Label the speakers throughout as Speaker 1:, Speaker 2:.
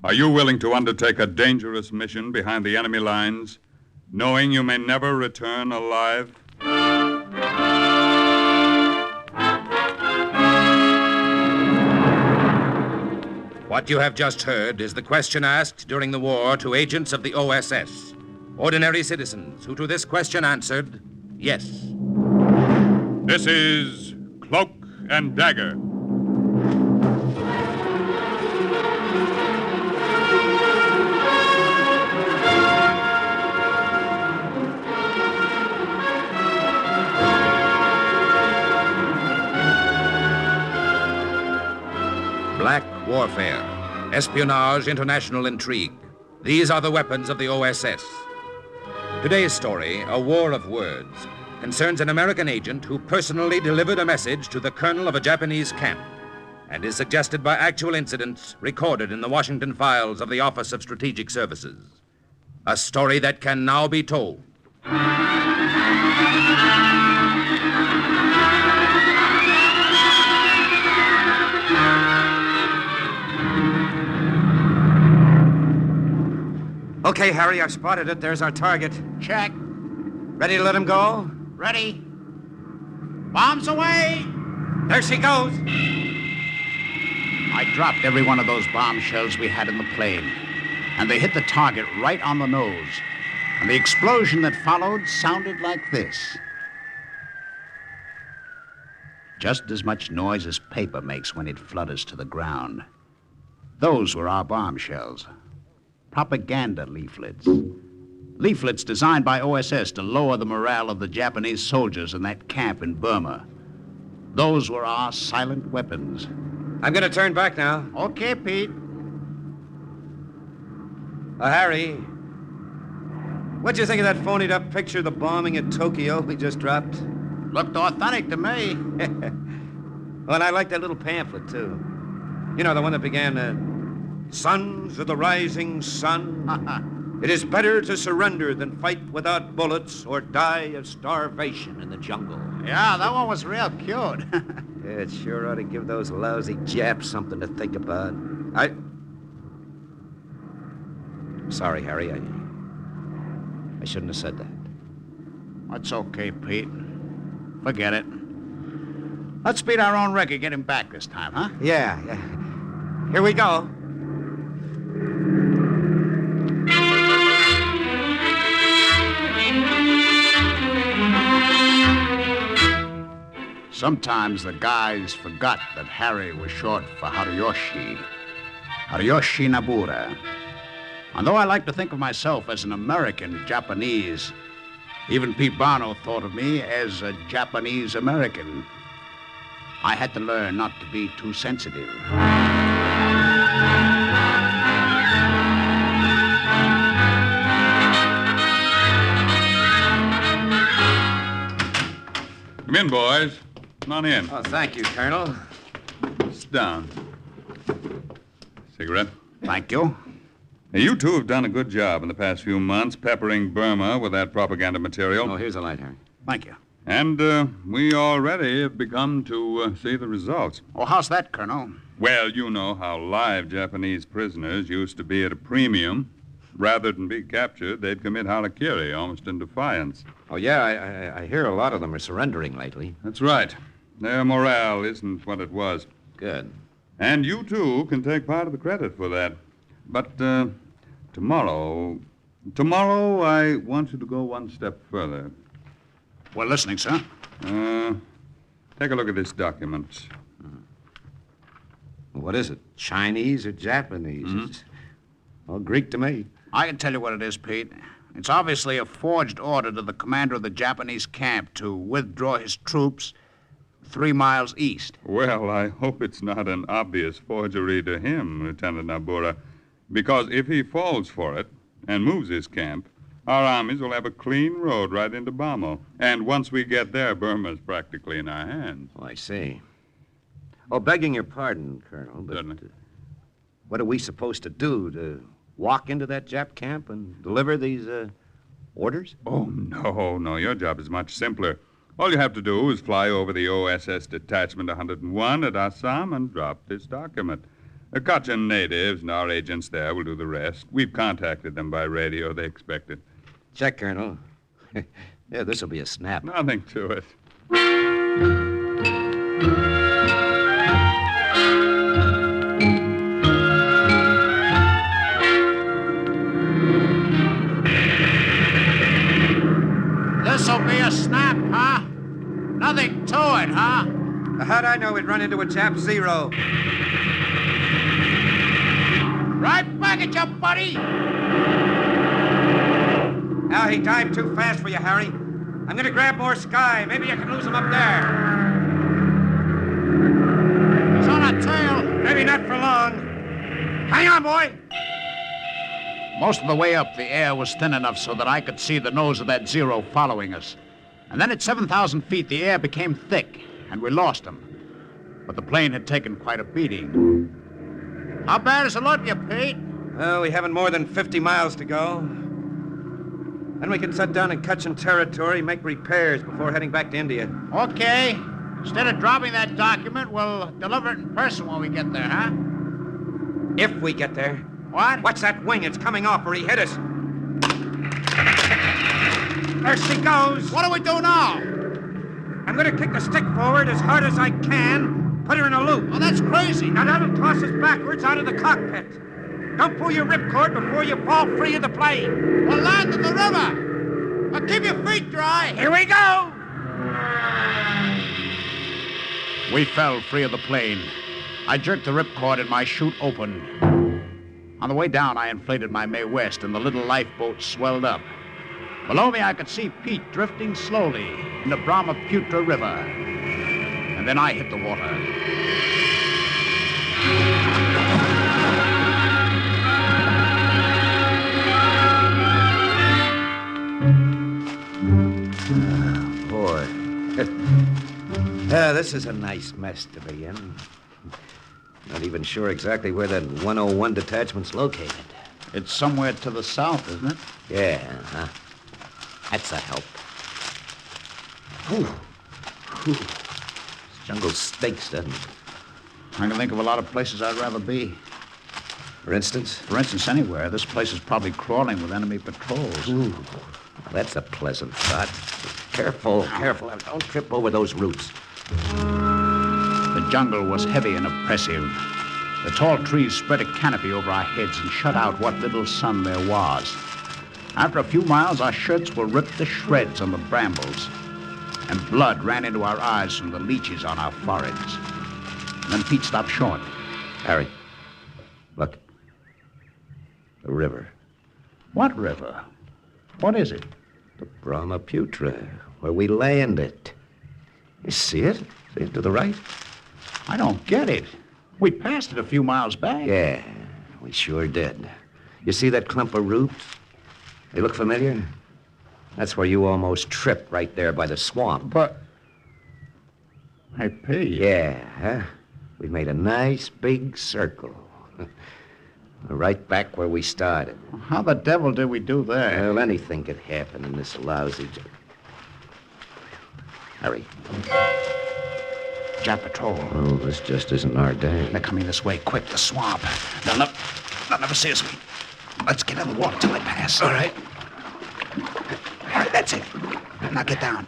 Speaker 1: Are you willing to undertake a dangerous mission behind the enemy lines, knowing you may never return alive?
Speaker 2: What you have just heard is the question asked during the war to agents of the OSS, ordinary citizens who to this question answered, yes.
Speaker 1: This is Cloak and Dagger.
Speaker 2: Black warfare, espionage, international intrigue. These are the weapons of the OSS. Today's story, A War of Words, concerns an American agent who personally delivered a message to the colonel of a Japanese camp and is suggested by actual incidents recorded in the Washington files of the Office of Strategic Services. A story that can now be told.
Speaker 3: Okay, Harry, I've spotted it. There's our target.
Speaker 4: Check.
Speaker 3: Ready to let him go?
Speaker 4: Ready. Bombs away!
Speaker 3: There she goes.
Speaker 4: I dropped every one of those bomb shells we had in the plane, and they hit the target right on the nose. And the explosion that followed sounded like this. Just as much noise as paper makes when it flutters to the ground. Those were our bomb shells. Propaganda leaflets. Leaflets designed by OSS to lower the morale of the Japanese soldiers in that camp in Burma. Those were our silent weapons.
Speaker 3: I'm going to turn back now.
Speaker 4: Okay, Pete.
Speaker 3: Harry, what'd you think of that phonied-up picture of the bombing at Tokyo we just dropped?
Speaker 4: Looked authentic to me.
Speaker 3: Well, and I like that little pamphlet, too. You know, the one that began, Sons of the Rising Sun. It is better to surrender than fight without bullets or die of starvation in the jungle.
Speaker 4: Yeah, that one was real cute.
Speaker 3: Yeah, it sure ought to give those lousy Japs something to think about. Sorry, Harry. I shouldn't have said that.
Speaker 4: That's okay, Pete. Forget it. Let's beat our own record, get him back this time, huh?
Speaker 3: Yeah. Here we go.
Speaker 4: Sometimes the guys forgot that Harry was short for Haruyoshi. Haruyoshi Nabura. And though I like to think of myself as an American Japanese, even Pete Barno thought of me as a Japanese American. I had to learn not to be too sensitive.
Speaker 1: Come in, boys. Come on in.
Speaker 3: Oh, thank you, Colonel.
Speaker 1: Sit down. Cigarette?
Speaker 4: Thank you.
Speaker 1: Now, you two have done a good job in the past few months peppering Burma with that propaganda material.
Speaker 3: Oh, here's a light, Harry.
Speaker 4: Thank you.
Speaker 1: And we already have begun to see the results.
Speaker 4: Oh, how's that, Colonel?
Speaker 1: Well, you know how live Japanese prisoners used to be at a premium. Rather than be captured, they'd commit harakiri, almost in defiance.
Speaker 3: Oh, yeah, I hear a lot of them are surrendering lately.
Speaker 1: That's right. Their morale isn't what it was.
Speaker 3: Good.
Speaker 1: And you, too, can take part of the credit for that. But tomorrow I want you to go one step further.
Speaker 4: We're listening, sir.
Speaker 1: Take a look at this document.
Speaker 3: What is it? Chinese or Japanese? It's all Greek to me.
Speaker 4: I can tell you what it is, Pete. It's obviously a forged order to the commander of the Japanese camp to withdraw his troops 3 miles east.
Speaker 1: Well, I hope it's not an obvious forgery to him, Lieutenant Nabura, because if he falls for it and moves his camp, our armies will have a clean road right into Bamo. And once we get there, Burma's practically in our hands.
Speaker 3: Oh, I see. Oh, begging your pardon, Colonel, but
Speaker 1: Certainly.
Speaker 3: What are we supposed to do? To walk into that Jap camp and deliver these orders?
Speaker 1: Oh, no. Your job is much simpler. All you have to do is fly over the OSS Detachment 101 at Assam and drop this document. The Cochin natives and our agents there will do the rest. We've contacted them by radio. They expect it.
Speaker 3: Check, Colonel. Yeah, this'll be a snap.
Speaker 1: Nothing to it.
Speaker 4: This'll be a snap, huh? Nothing to it, huh?
Speaker 3: How'd I know we'd run into a Jap Zero?
Speaker 4: Right back at you, buddy.
Speaker 3: Now he dived too fast for you, Harry. I'm gonna grab more sky. Maybe I can lose him up there.
Speaker 4: He's on a tail.
Speaker 3: Maybe not for long. Hang on, boy.
Speaker 4: Most of the way up, the air was thin enough so that I could see the nose of that Zero following us. And then at 7,000 feet, the air became thick, and we lost him. But the plane had taken quite a beating. How bad is it looking you, Pete?
Speaker 3: Well, we haven't more than 50 miles to go. Then we can set down in Cochin territory, make repairs before heading back to India.
Speaker 4: Okay. Instead of dropping that document, we'll deliver it in person when we get there, huh?
Speaker 3: If we get there.
Speaker 4: What?
Speaker 3: Watch that wing. It's coming off or he hit us. There she goes.
Speaker 4: What do we do now?
Speaker 3: I'm going to kick the stick forward as hard as I can, put her in a loop.
Speaker 4: Oh, that's crazy.
Speaker 3: Now that'll toss us backwards out of the cockpit. Don't pull your ripcord before you fall free of the plane.
Speaker 4: We'll land in the river. Now keep your feet dry.
Speaker 3: Here we go.
Speaker 4: We fell free of the plane. I jerked the ripcord and my chute opened. On the way down, I inflated my Mae West and the little lifeboat swelled up. Below me, I could see Pete drifting slowly in the Brahmaputra River. And then I hit the water.
Speaker 3: Boy. Yeah, this is a nice mess to be in. Not even sure exactly where that 101 detachment's located.
Speaker 4: It's somewhere to the south, isn't it?
Speaker 3: Yeah, huh? That's a help. Whew. This jungle stinks, doesn't it?
Speaker 4: I can think of a lot of places I'd rather be.
Speaker 3: For instance?
Speaker 4: For instance, anywhere. This place is probably crawling with enemy patrols.
Speaker 3: Ooh, that's a pleasant thought. Careful, careful. Don't trip over those roots.
Speaker 4: The jungle was heavy and oppressive. The tall trees spread a canopy over our heads and shut out what little sun there was. After a few miles, our shirts were ripped to shreds on the brambles, and blood ran into our eyes from the leeches on our foreheads. And then Pete stopped short.
Speaker 3: Harry, look. The river.
Speaker 4: What river? What is it?
Speaker 3: The Brahmaputra, where we landed. You see it? See it to the right?
Speaker 4: I don't get it. We passed it a few miles back.
Speaker 3: Yeah, we sure did. You see that clump of roots? They look familiar? That's where you almost tripped right there by the swamp.
Speaker 4: But... Hey, Pete.
Speaker 3: Yeah, huh? We made a nice big circle. Right back where we started.
Speaker 4: How the devil did we do that?
Speaker 3: Well, anything could happen in this lousy... Harry.
Speaker 4: Jap patrol.
Speaker 3: Oh, this just isn't our day.
Speaker 4: They're coming this way, quick, the swamp. They'll never see us. Let's get in the water till they pass.
Speaker 3: All right.
Speaker 4: All right, that's it. Now get down.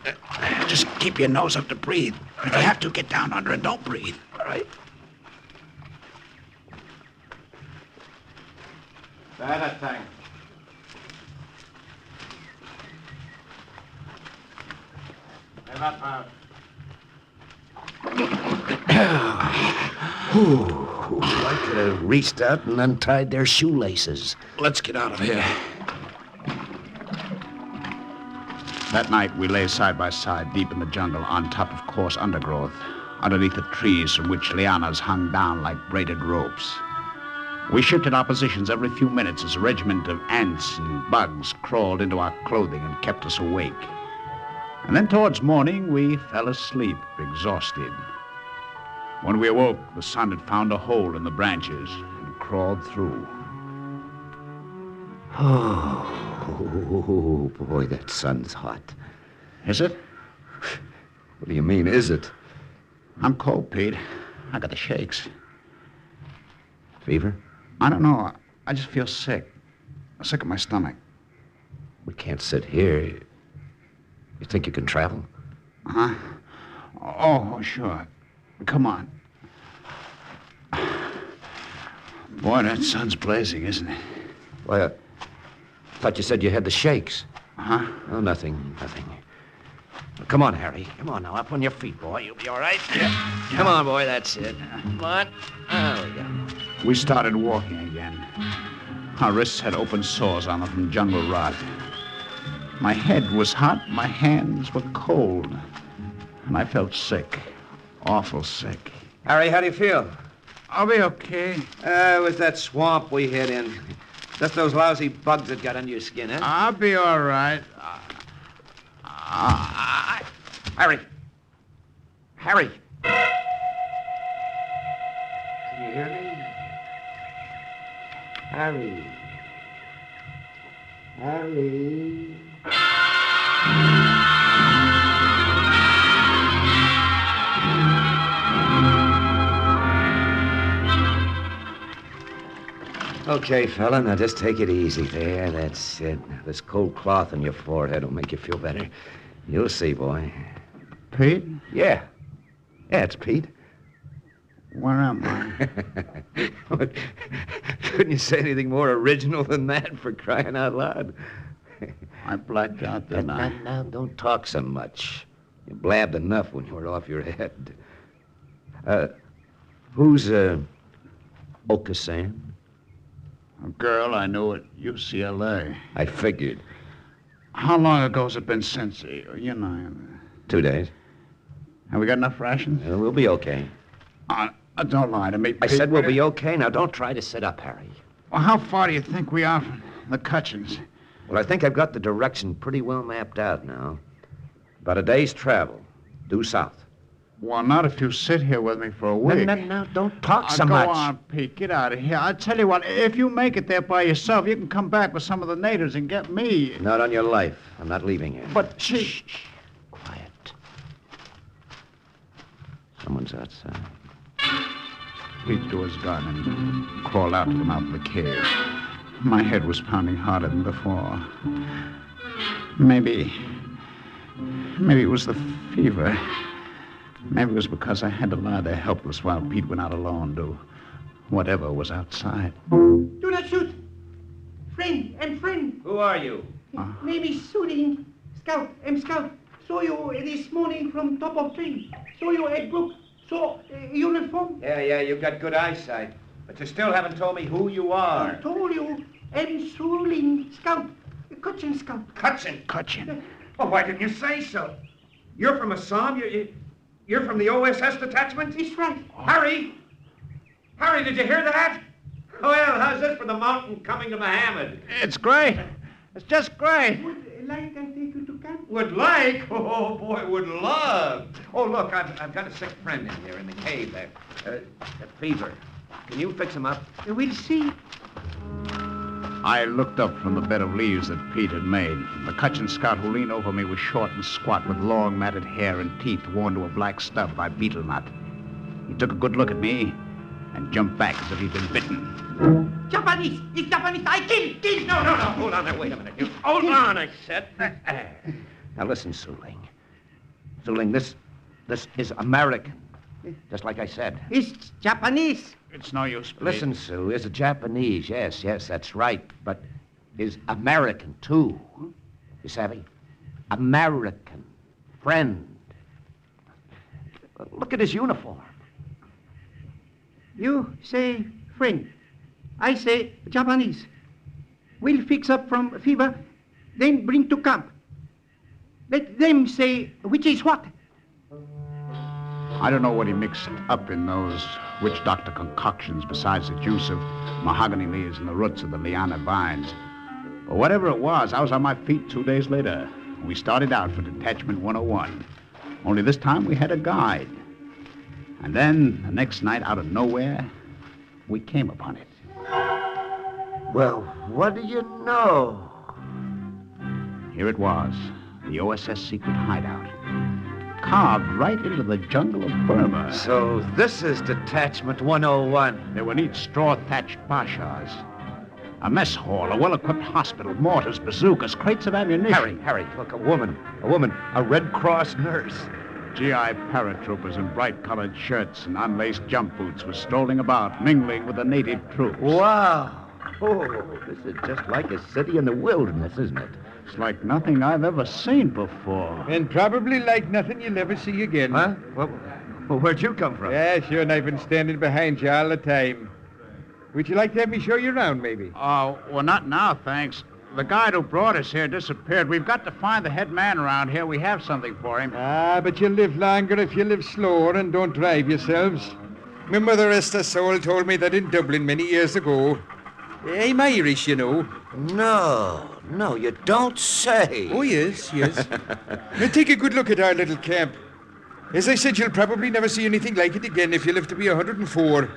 Speaker 4: Just keep your nose up to breathe. If you have to, get down under and don't breathe.
Speaker 3: All right.
Speaker 4: That thing.
Speaker 3: I could have reached out and untied their shoelaces.
Speaker 4: Let's get out of here. That night, we lay side by side deep in the jungle on top of coarse undergrowth, underneath the trees from which lianas hung down like braided ropes. We shifted our positions every few minutes as a regiment of ants and bugs crawled into our clothing and kept us awake. And then towards morning, we fell asleep, exhausted. When we awoke, the sun had found a hole in the branches and crawled through.
Speaker 3: Oh, boy, that sun's hot.
Speaker 4: Is it?
Speaker 3: What do you mean, is it?
Speaker 4: I'm cold, Pete. I got the shakes.
Speaker 2: Fever?
Speaker 4: I don't know. I just feel sick. Sick at my stomach.
Speaker 2: We can't sit here. You think you can travel?
Speaker 4: Huh? Oh, sure. Come on. Boy, that sun's blazing, isn't it?
Speaker 2: Why, I thought you said you had the shakes.
Speaker 4: Huh?
Speaker 2: Oh, nothing. Come on, Harry. Come on now. Up on your feet, boy. You'll be all right. Yeah. Come on, boy. That's it. Come on. There we go.
Speaker 4: We started walking again. Our wrists had open sores on them from jungle rot. My head was hot, my hands were cold, and I felt sick. Awful sick.
Speaker 3: Harry, how do you feel?
Speaker 4: I'll be okay.
Speaker 3: It was that swamp we hid in. Just those lousy bugs that got under your skin, huh?
Speaker 4: I'll be all right.
Speaker 3: Harry! Harry! Can you hear me? Harry! Harry! Okay, fella, now just take it easy there. That's it. This cold cloth on your forehead will make you feel better. You'll see, boy.
Speaker 4: Pete?
Speaker 3: Yeah. Yeah, it's Pete.
Speaker 4: Where am I?
Speaker 3: Couldn't you say anything more original than that, for crying out loud?
Speaker 4: I blacked out, didn't I?
Speaker 3: Now, don't talk so much. You blabbed enough when you were off your head. Who's, Okasan?
Speaker 4: A girl I knew at UCLA.
Speaker 3: I figured.
Speaker 4: How long ago's it been since,
Speaker 3: 2 days.
Speaker 4: Have we got enough rations?
Speaker 3: We'll be okay.
Speaker 4: Don't lie to me, Pete.
Speaker 3: I said we'll be okay. Now, don't try to sit up, Harry.
Speaker 4: Well, how far do you think we are from the Cutchins?
Speaker 3: Well, I think I've got the direction pretty well mapped out now. About a day's travel, due south.
Speaker 4: Well, not if you sit here with me for a week.
Speaker 3: No, don't talk so
Speaker 4: Go
Speaker 3: much.
Speaker 4: on, Pete. Get out of here. I'll tell you what, if you make it there by yourself, you can come back with some of the natives and get me.
Speaker 3: Not on your life. I'm not leaving here.
Speaker 4: But
Speaker 3: Shh. Quiet. Someone's outside.
Speaker 4: Pete drew his gun and crawled out to the mouth of the cave. My head was pounding harder than before. Maybe it was the fever. Maybe it was because I had to lie there helpless while Pete went out alone to whatever was outside.
Speaker 5: Do not shoot. Friend, I'm friend.
Speaker 3: Who are you?
Speaker 5: Name is shooting. Scout, I'm scout. Saw you this morning from top of tree. Saw you at Brook. Saw uniform.
Speaker 3: Yeah, you've got good eyesight. But you still haven't told me who you are.
Speaker 5: I told you, I'm Suling Scout. Cutchin Scout.
Speaker 3: Cutchin? Well, why didn't you say so? You're from Assam? You're from the OSS detachment?
Speaker 5: It's right.
Speaker 3: Harry! Harry, did you hear that? Well, how's this for the mountain coming to Mohammed?
Speaker 4: It's great. It's just great.
Speaker 5: Would like I take you to camp?
Speaker 3: Would like? Oh, boy, would love. Oh, look, I've got a sick friend in here in the cave there. A fever. Can you fix him up?
Speaker 5: We'll see.
Speaker 4: I looked up from the bed of leaves that Pete had made. The Cutchin scout who leaned over me was short and squat with long matted hair and teeth worn to a black stub by beetle nut. He took a good look at me and jumped back as if he'd been bitten.
Speaker 5: Japanese! It's Japanese! I kill!
Speaker 3: No, hold on there, wait a minute. You hold on, I said. Now listen, Suling. Suling, this is American. Just like I said.
Speaker 5: It's Japanese.
Speaker 4: It's no use, Pete.
Speaker 3: Listen, Sue, is a Japanese, yes, that's right, but is American, too. You savvy? American. Friend. Look at his uniform.
Speaker 5: You say friend. I say Japanese. We'll fix up from fever, then bring to camp. Let them say which is what.
Speaker 4: I don't know what he mixed up in those witch doctor concoctions besides the juice of mahogany leaves and the roots of the liana vines. But whatever it was, I was on my feet 2 days later. We started out for Detachment 101. Only this time we had a guide. And then, the next night, out of nowhere, we came upon it.
Speaker 3: Well, what do you know?
Speaker 4: Here it was, the OSS secret hideout. carved right into the jungle of Burma.
Speaker 3: So this is Detachment 101.
Speaker 4: They were neat straw-thatched pashas. A mess hall, a well-equipped hospital, mortars, bazookas, crates of ammunition.
Speaker 3: Harry, look, a woman, a Red Cross nurse.
Speaker 4: GI paratroopers in bright-colored shirts and unlaced jump boots were strolling about, mingling with the native troops.
Speaker 3: Wow. Oh, this is just like a city in the wilderness, isn't it?
Speaker 4: It's like nothing I've ever seen before.
Speaker 6: And probably like nothing you'll ever see again.
Speaker 3: Huh? Well, where'd you come from?
Speaker 6: Yeah, sure, and I've been standing behind you all the time. Would you like to have me show you around, maybe?
Speaker 4: Oh, well, not now, thanks. The guide who brought us here disappeared. We've got to find the head man around here. We have something for him.
Speaker 6: Ah, but you'll live longer if you live slower and don't drive yourselves. My mother, Esther Soul, told me that in Dublin many years ago. I'm Irish, you know.
Speaker 3: No, you don't say.
Speaker 6: Oh, yes. Now take a good look at our little camp. As I said, you'll probably never see anything like it again if you live to be 104.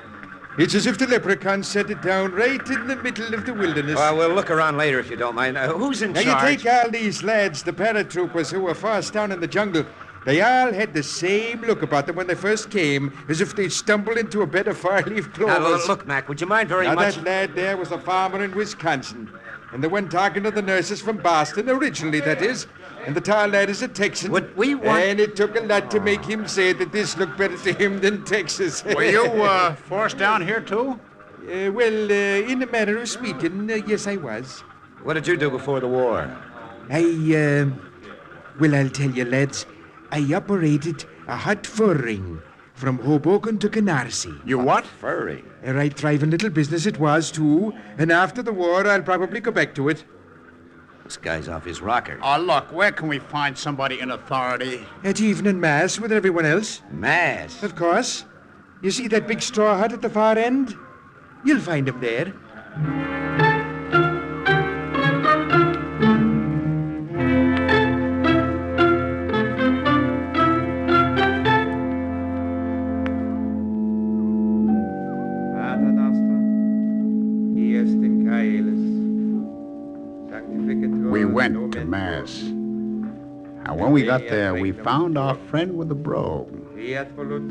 Speaker 6: It's as if the leprechauns set it down right in the middle of the wilderness.
Speaker 3: Well, we'll look around later if you don't mind. Who's in
Speaker 6: now,
Speaker 3: charge?
Speaker 6: you take all these lads, the paratroopers who were first down in the jungle. They all had the same look about them when they first came, as if they'd stumbled into a bed of fire-leaf clovers.
Speaker 3: Look, Mac, would you mind very
Speaker 6: now,
Speaker 3: much?
Speaker 6: That lad there was a farmer in Wisconsin. And the one talking to the nurses from Boston, originally, that is. And the tall lad is a Texan.
Speaker 3: What we want...
Speaker 6: And it took a lot to make him say that this looked better to him than Texas.
Speaker 4: Were you forced down here, too?
Speaker 6: In a manner of speaking, yes, I was.
Speaker 3: What did you do before the war?
Speaker 6: Well, I'll tell you, lads. I operated a hot fur ring from Hoboken to Canarsie.
Speaker 4: You what?
Speaker 3: Furry.
Speaker 6: A right thriving little business it was, too. And after the war, I'll probably go back to it.
Speaker 3: This guy's off his rocker.
Speaker 4: Oh, look, where can we find somebody in authority?
Speaker 6: At evening mass with everyone else.
Speaker 3: Mass?
Speaker 6: Of course. You see that big straw hut at the far end? You'll find him there.
Speaker 4: We went to Mass. And when we got there, we found our friend with the brogue. The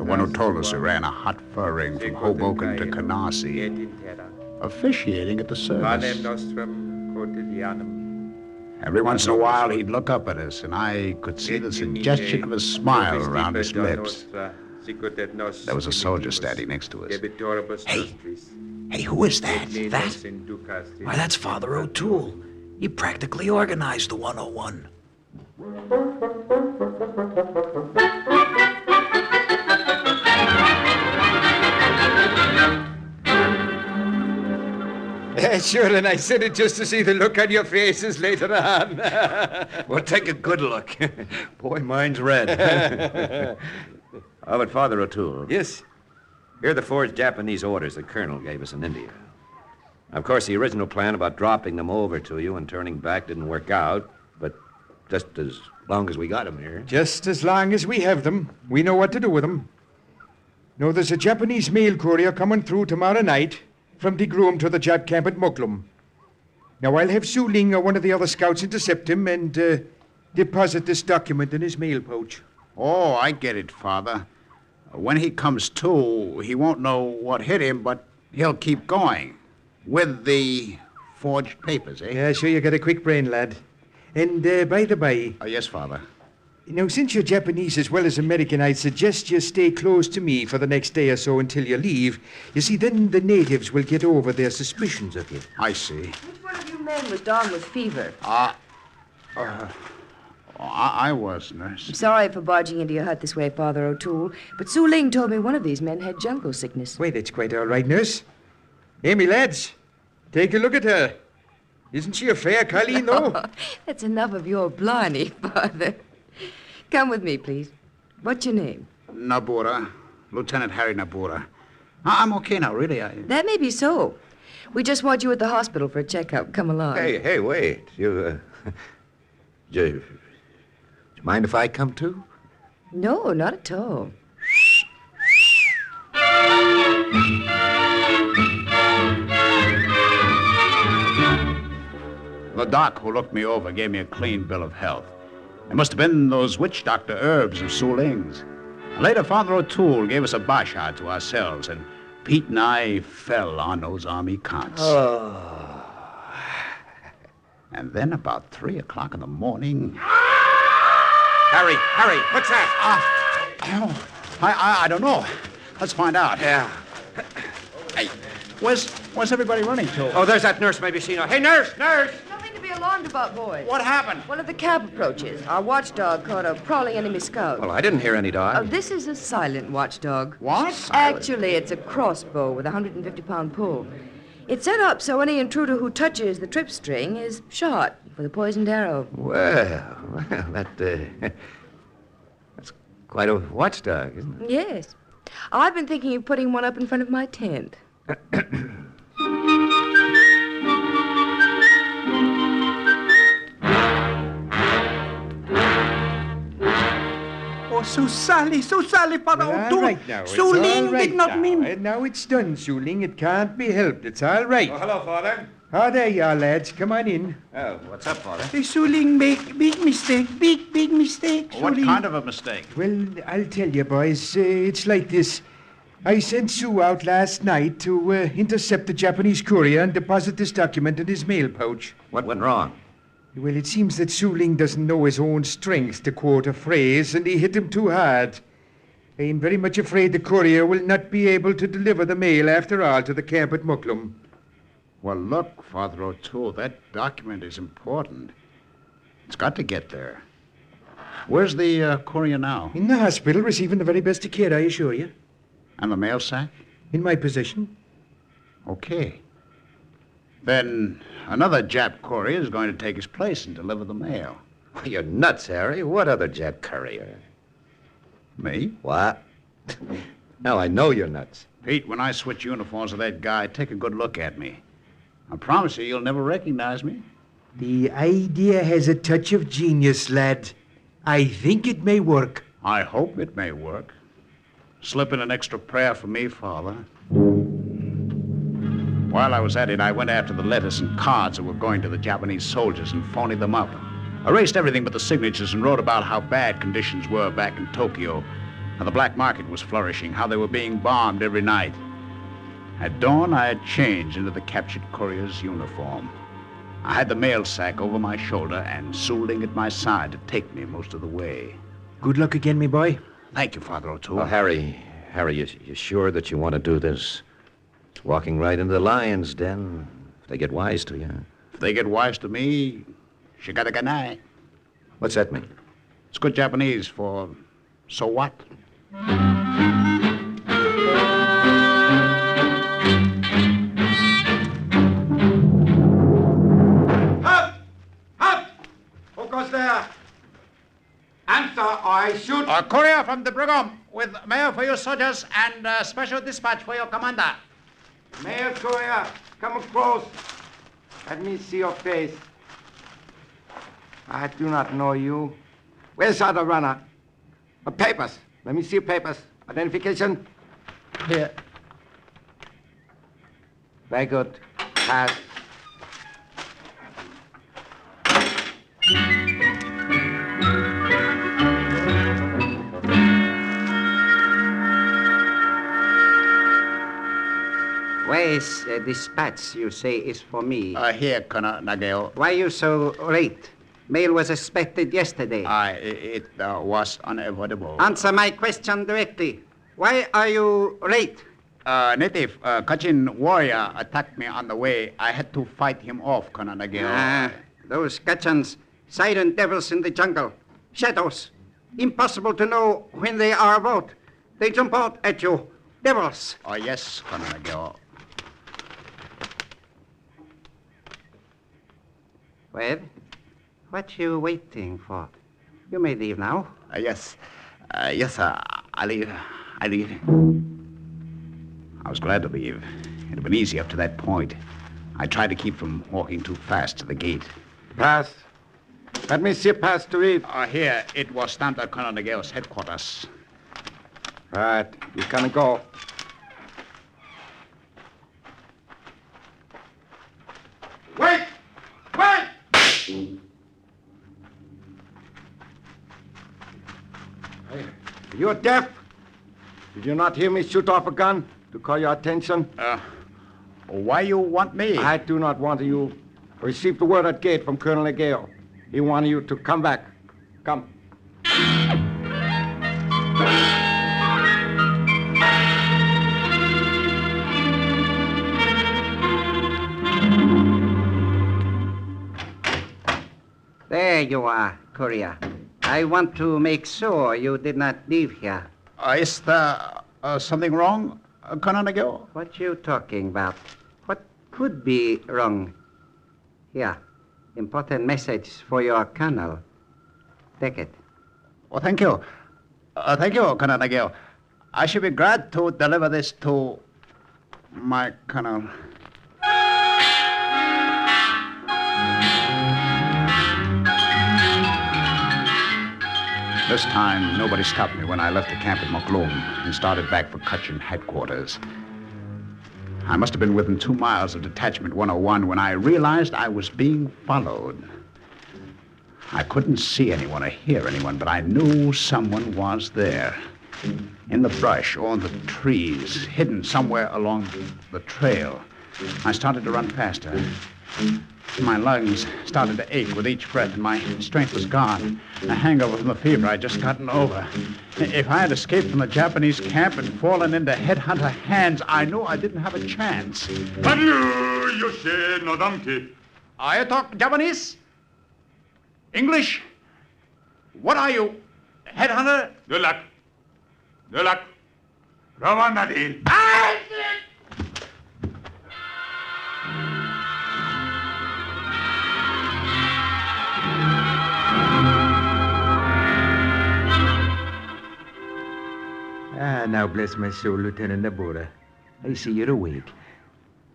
Speaker 4: one who told us he ran a hot fur ring from Hoboken to Canarsie, officiating at the service. Every once in a while, he'd look up at us, and I could see the suggestion of a smile around his lips. There was a soldier standing next to us.
Speaker 7: Hey, who is that? That? Why, that's Father O'Toole. He practically organized the 101.
Speaker 6: Sure, and I said it just to see the look on your faces later on.
Speaker 3: Well, take a good look. Boy, mine's red. Oh, but Father O'Toole.
Speaker 6: Yes?
Speaker 3: Here are the forged Japanese orders the Colonel gave us in India. Of course, the original plan about dropping them over to you and turning back didn't work out, but just as long as we got them here.
Speaker 6: Just as long as we have them, we know what to do with them. No, there's a Japanese mail courier coming through tomorrow night from De Groom to the Jap camp at Muklum. Now, I'll have Su Ling or one of the other scouts intercept him and deposit this document in his mail pouch.
Speaker 4: Oh, I get it, Father. When he comes to, he won't know what hit him, but he'll keep going. With the forged papers, eh?
Speaker 6: Yeah, sure, you got a quick brain, lad. And by the by...
Speaker 4: Oh, yes, Father.
Speaker 6: Now, since you're Japanese as well as American, I'd suggest you stay close to me for the next day or so until you leave. You see, then the natives will get over their suspicions of you.
Speaker 4: I see.
Speaker 8: Which one of you men was down with fever?
Speaker 4: I was, nurse.
Speaker 8: I'm sorry for barging into your hut this way, Father O'Toole, but Su Ling told me one of these men had jungle sickness.
Speaker 6: Why, that's quite all right, nurse. Hey, me lads, take a look at her. Isn't she a fair colleen, though?
Speaker 8: That's enough of your blarney, Father. Come with me, please. What's your name?
Speaker 4: Nabura. Lieutenant Harry Nabura. I'm okay now, really.
Speaker 8: That may be so. We just want you at the hospital for a checkup. Come along.
Speaker 3: Hey, wait. Do you mind if I come too?
Speaker 8: No, not at all.
Speaker 4: The doc who looked me over gave me a clean bill of health. It must have been those witch doctor herbs of Su Ling's. Later, Father O'Toole gave us a basha to ourselves, and Pete and I fell on those army cots.
Speaker 3: Oh.
Speaker 4: And then about 3 o'clock in the morning...
Speaker 3: Harry, what's that?
Speaker 4: I don't know. Let's find out.
Speaker 3: Yeah.
Speaker 4: Hey, where's everybody running to?
Speaker 3: Oh, there's that nurse maybe seen her. Hey, nurse!
Speaker 8: Nothing to be alarmed about, boys.
Speaker 4: What happened?
Speaker 8: One of the cab approaches. Our watchdog caught a prowling enemy scout.
Speaker 3: Well, I didn't hear any dog.
Speaker 8: This is a silent watchdog.
Speaker 4: What?
Speaker 8: Actually, it's a crossbow with a 150-pound pull. It's set up so any intruder who touches the trip string is shot with a poisoned arrow.
Speaker 3: Well, that's quite a watchdog, isn't it?
Speaker 8: Yes. I've been thinking of putting one up in front of my tent.
Speaker 5: Oh, so Sally, Father
Speaker 6: Well, all
Speaker 5: O'Toole.
Speaker 6: right now. It's
Speaker 5: Su
Speaker 6: all
Speaker 5: Ling
Speaker 6: right
Speaker 5: did not
Speaker 6: now.
Speaker 5: mean...
Speaker 6: Now it's done, Su Ling. It can't be helped. It's all right.
Speaker 3: Oh, hello, Father.
Speaker 6: Ah, there you are, lads. Come on in.
Speaker 3: Oh, what's up, Father?
Speaker 5: Su Ling make big mistake, big mistake.
Speaker 4: What
Speaker 5: Su Ling.
Speaker 4: kind of a mistake?
Speaker 6: Well, I'll tell you, boys. It's like this. I sent Sue out last night to intercept the Japanese courier and deposit this document in his mail pouch.
Speaker 3: What went wrong?
Speaker 6: Well, it seems that Su Ling doesn't know his own strength, to quote a phrase, and he hit him too hard. I'm very much afraid the courier will not be able to deliver the mail after all to the camp at Muklum.
Speaker 4: Well, look, Father O'Toole, that document is important. It's got to get there. Where's the courier now?
Speaker 6: In the hospital, receiving the very best of care, I assure you.
Speaker 4: And the mail sack?
Speaker 6: In my possession.
Speaker 4: Okay. Then another Jap courier is going to take his place and deliver the mail.
Speaker 3: Well, you're nuts, Harry. What other Jap courier?
Speaker 4: Me?
Speaker 3: What? Now, I know you're nuts.
Speaker 4: Pete, when I switch uniforms with that guy, take a good look at me. I promise you, you'll never recognize me.
Speaker 6: The idea has a touch of genius, lad. I think it may work.
Speaker 4: I hope it may work. Slip in an extra prayer for me, Father. While I was at it, I went after the letters and cards that were going to the Japanese soldiers and phoned them up. Erased everything but the signatures and wrote about how bad conditions were back in Tokyo, how the black market was flourishing, how they were being bombed every night. At dawn, I had changed into the captured courier's uniform. I had the mail sack over my shoulder and Su Ling at my side to take me most of the way.
Speaker 6: Good luck again, me boy.
Speaker 4: Thank you, Father O'Toole.
Speaker 3: Oh, Harry, you sure that you want to do this? It's walking right into the lion's den. If they get wise to you.
Speaker 4: If they get wise to me, shigadaganai.
Speaker 3: What's that mean?
Speaker 4: It's good Japanese for so what?
Speaker 5: Halt! Who goes there? Answer, or I shoot.
Speaker 4: A courier from the Brigham with mail for your soldiers and special dispatch for your commander.
Speaker 5: Mail courier, come close. Let me see your face. I do not know you. Where's the other runner? Papers. Let me see your papers. Identification. Here. Very good. Pass. Where is dispatch you say is for me?
Speaker 4: Here, Colonel Nagel.
Speaker 5: Why you so late? Mail was expected yesterday.
Speaker 4: It was unavoidable.
Speaker 5: Answer my question directly. Why are you late?
Speaker 4: Native Kachin warrior attacked me on the way. I had to fight him off, Colonel Nagel.
Speaker 5: Those Kachans, silent devils in the jungle. Shadows. Impossible to know when they are about. They jump out at you. Devils.
Speaker 4: Oh, yes, Colonel Nagel.
Speaker 5: Well, what you waiting for? You may leave now.
Speaker 4: Yes, sir. I leave. I was glad to leave. It had been easy up to that point. I tried to keep from walking too fast to the gate.
Speaker 5: Pass. Let me see a pass to read.
Speaker 4: Here, it was stamped at Colonel Nagel's headquarters.
Speaker 5: Right, you can go. Wait! Wait!
Speaker 9: You're deaf? Did you not hear me shoot off a gun to call your attention?
Speaker 4: Why you want me?
Speaker 9: I do not want you. Received the word at gate from Colonel Gale. He wanted you to come back. Come.
Speaker 5: There you are, courier. I want to make sure you did not leave here.
Speaker 4: Is there something wrong, Colonel Gale?
Speaker 5: What you talking about? What could be wrong? Here, important message for your colonel. Take it.
Speaker 4: Well, thank you. Thank you, Colonel Gale. I should be glad to deliver this to my colonel. This time, nobody stopped me when I left the camp at Mokloum and started back for Kutchin headquarters. I must have been within 2 miles of Detachment 101 when I realized I was being followed. I couldn't see anyone or hear anyone, but I knew someone was there. In the brush or in the trees, hidden somewhere along the trail. I started to run faster. My lungs started to ache with each breath, and my strength was gone. A hangover from the fever I'd just gotten over. If I had escaped from the Japanese camp and fallen into headhunter hands, I knew I didn't have a chance. I talk Japanese? English? What are you? Headhunter?
Speaker 1: Good luck. Good luck. Ravanadil.
Speaker 6: Now bless my soul, Lieutenant Nabora. I see you're awake.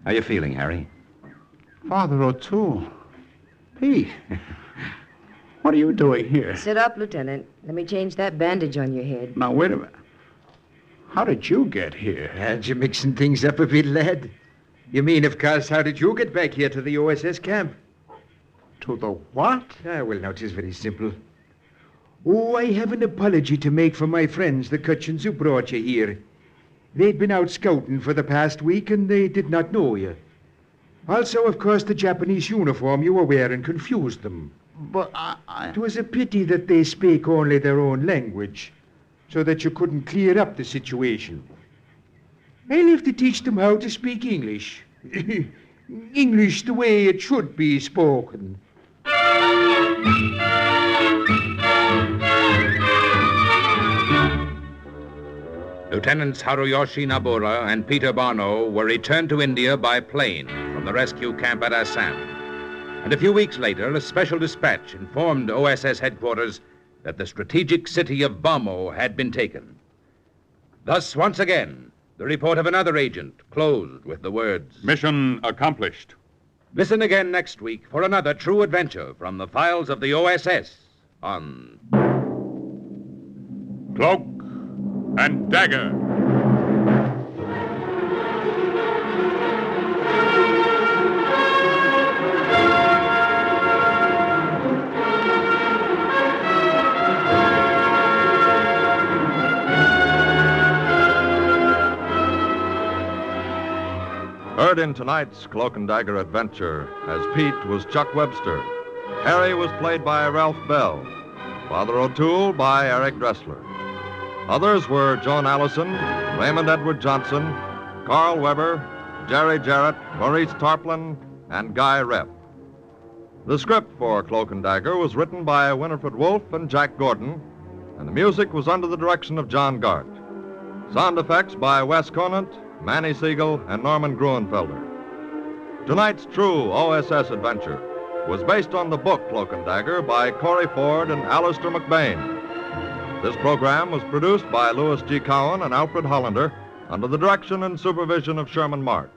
Speaker 3: How you feeling, Harry?
Speaker 4: Father O'Toole. Pete. What are you doing here?
Speaker 8: Sit up, Lieutenant. Let me change that bandage on your head.
Speaker 4: Now, wait a minute. How did you get here?
Speaker 6: Aren't you mixing things up a bit, lad? You mean, of course, how did you get back here to the OSS camp?
Speaker 4: To the what?
Speaker 6: Well, now, it is very simple. Oh, I have an apology to make for my friends, the Kutchins who brought you here. They'd been out scouting for the past week, and they did not know you. Also, of course, the Japanese uniform you were wearing confused them.
Speaker 4: But
Speaker 6: It was a pity that they speak only their own language, so that you couldn't clear up the situation. I'll have to teach them how to speak English. English the way it should be spoken.
Speaker 2: Lieutenants Haruyoshi Nabura and Peter Barno were returned to India by plane from the rescue camp at Assam. And a few weeks later, a special dispatch informed OSS headquarters that the strategic city of Bamo had been taken. Thus, once again, the report of another agent closed with the words,
Speaker 1: Mission accomplished.
Speaker 2: Listen again next week for another true adventure from the files of the OSS on
Speaker 1: Cloak and Dagger.
Speaker 10: Heard in tonight's Cloak and Dagger adventure as Pete was Chuck Webster. Harry was played by Ralph Bell. Father O'Toole by Eric Dressler. Others were Joan Allison, Raymond Edward Johnson, Carl Weber, Jerry Jarrett, Maurice Tarplin, and Guy Rep. The script for Cloak and Dagger was written by Winifred Wolfe and Jack Gordon, and the music was under the direction of John Gart. Sound effects by Wes Conant, Manny Siegel, and Norman Gruenfelder. Tonight's true OSS adventure was based on the book Cloak and Dagger by Corey Ford and Alastair MacBain. This program was produced by Louis G. Cowan and Alfred Hollander under the direction and supervision of Sherman Marks.